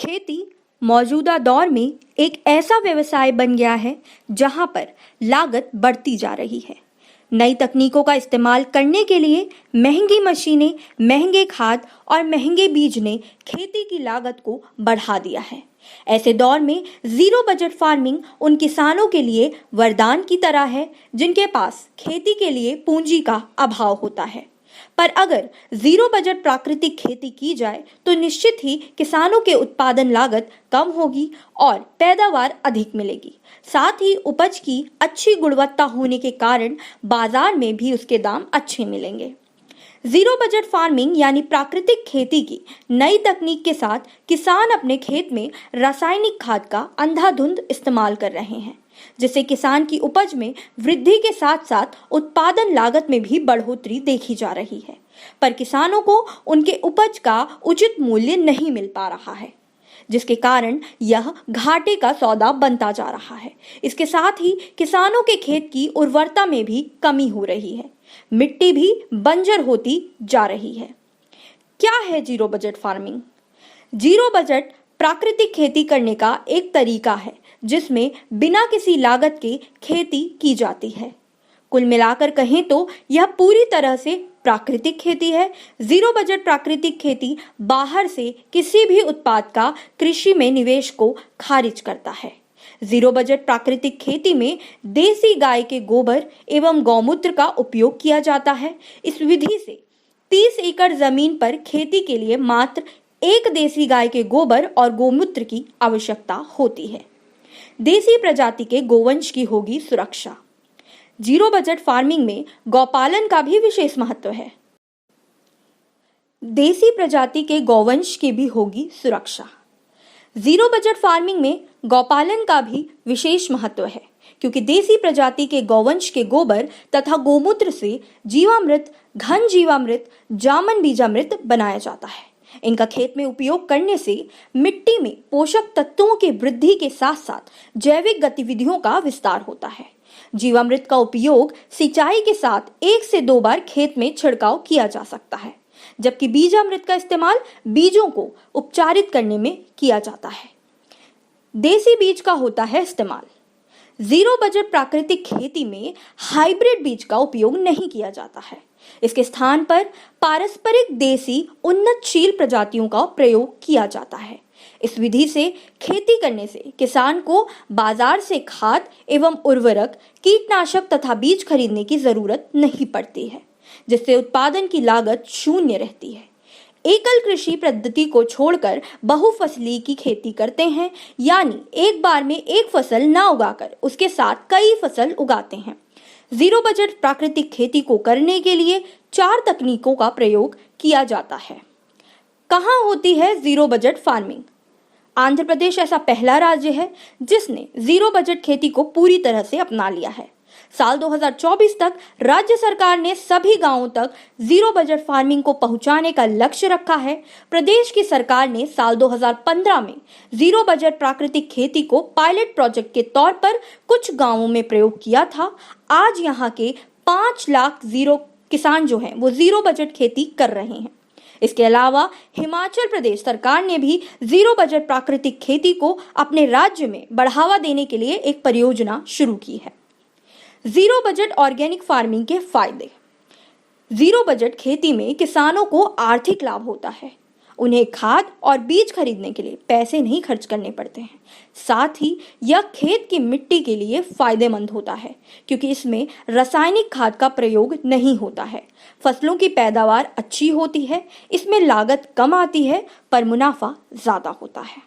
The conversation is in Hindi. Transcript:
खेती मौजूदा दौर में एक ऐसा व्यवसाय बन गया है जहां पर लागत बढ़ती जा रही है। नई तकनीकों का इस्तेमाल करने के लिए महंगी मशीनें, महंगे खाद और महंगे बीज ने खेती की लागत को बढ़ा दिया है। ऐसे दौर में जीरो बजट फार्मिंग उन किसानों के लिए वरदान की तरह है जिनके पास खेती के लिए पूंजी का अभाव होता है। पर अगर जीरो बजट प्राकृतिक खेती की जाए तो निश्चित ही किसानों के उत्पादन लागत कम होगी और पैदावार अधिक मिलेगी। साथ ही उपज की अच्छी गुणवत्ता होने के कारण बाजार में भी उसके दाम अच्छे मिलेंगे। जीरो बजट फार्मिंग यानी प्राकृतिक खेती की नई तकनीक के साथ किसान अपने खेत में रासायनिक खाद का अंधाधुंध इस्तेमाल कर रहे हैं, जिससे किसान की उपज में वृद्धि के साथ साथ उत्पादन लागत में भी बढ़ोतरी देखी जा रही है। पर किसानों को उनके उपज का उचित मूल्य नहीं मिल पा रहा है, जिसके कारण यह घाटे का सौदा बनता जा रहा है। इसके साथ ही किसानों के खेत की उर्वरता में भी कमी हो रही है, मिट्टी भी बंजर होती जा रही है। क्या है zero budget farming? Zero budget प्राकृतिक खेती करने का एक तरीका है जिसमें बिना किसी लागत के खेती की जाती है। कुल मिलाकर कहें तो यह पूरी तरह से प्राकृतिक खेती है। जीरो बजट प्राकृतिक खेती बाहर से किसी भी उत्पाद का कृषि में निवेश को खारिज करता है। जीरो बजट प्राकृतिक खेती में देसी गाय के गोबर एवं गौमूत्र का उपयोग किया जाता है। इस विधि से 30 एकड़ जमीन पर खेती के लिए मात्र एक देसी गाय के गोबर और गौमूत्र की आवश्यकता होती है। देसी प्रजाति के गोवंश की होगी सुरक्षा। जीरो बजट फार्मिंग में गौपालन का भी विशेष महत्व है। देसी प्रजाति के गौवंश की भी होगी सुरक्षा। जीरो बजट फार्मिंग में गौपालन का भी विशेष महत्व है, क्योंकि देसी प्रजाति के गौवंश के गोबर तथा गोमूत्र से जीवामृत, घन जीवामृत, जामन बीजामृत बनाया जाता है। इनका खेत में उपयोग करने से मिट्टी में पोषक तत्वों की वृद्धि के साथ साथ जैविक गतिविधियों का विस्तार होता है। जीवामृत का उपयोग सिंचाई के साथ 1 से 2 बार खेत में छिड़काव किया जा सकता है, जबकि बीजामृत का इस्तेमाल बीजों को उपचारित करने में किया जाता है। देसी बीज का होता है इस्तेमाल। जीरो बजट प्राकृतिक खेती में हाइब्रिड बीज का उपयोग नहीं किया जाता है। इसके स्थान पर पारंपरिक देसी उन्नतशील प्रजातियों का प्रयोग किया जाता है। इस विधि से खेती करने से किसान को बाजार से खाद एवं उर्वरक, कीटनाशक तथा बीज खरीदने की जरूरत नहीं पड़ती है, जिससे उत्पादन की लागत शून्य रहती है। एकल कृषि पद्धति को छोड़कर बहुफसली की खेती करते हैं, यानी एक बार में एक फसल ना उगाकर उसके साथ कई फसल उगाते हैं। जीरो बजट प्राकृतिक खेती को करने के लिए 4 तकनीकों का प्रयोग किया जाता है। कहाँ होती है zero budget farming? Andhra Pradesh ऐसा पहला राज्य है जिसने जीरो बजट खेती को पूरी तरह से अपना लिया है। साल 2024 तक राज्य सरकार ने सभी गांवों तक जीरो बजट फार्मिंग को पहुंचाने का लक्ष्य रखा है। प्रदेश की सरकार ने साल 2015 में जीरो बजट प्राकृतिक खेती को पायलट प्रोजेक्ट के तौर पर कुछ गांवों में प्रयोग किया था। आज यहां के 5 लाख किसान जो हैं वो जीरो बजट खेती कर रहे हैं। इसके अलावा हिमाचल प्रदेश सरकार ने भी जीरो बजट प्राकृतिक खेती को अपने राज्य में बढ़ावा देने के लिए एक परियोजना शुरू की है। जीरो बजट ऑर्गेनिक फार्मिंग के फायदे। जीरो बजट खेती में किसानों को आर्थिक लाभ होता है। उन्हें खाद और बीज खरीदने के लिए पैसे नहीं खर्च करने पड़ते हैं। साथ ही यह खेत की मिट्टी के लिए फायदेमंद होता है, क्योंकि इसमें रासायनिक खाद का प्रयोग नहीं होता है। फसलों की पैदावार अच्छी होती है, इसमें लागत कम आती है पर मुनाफा ज्यादा होता है।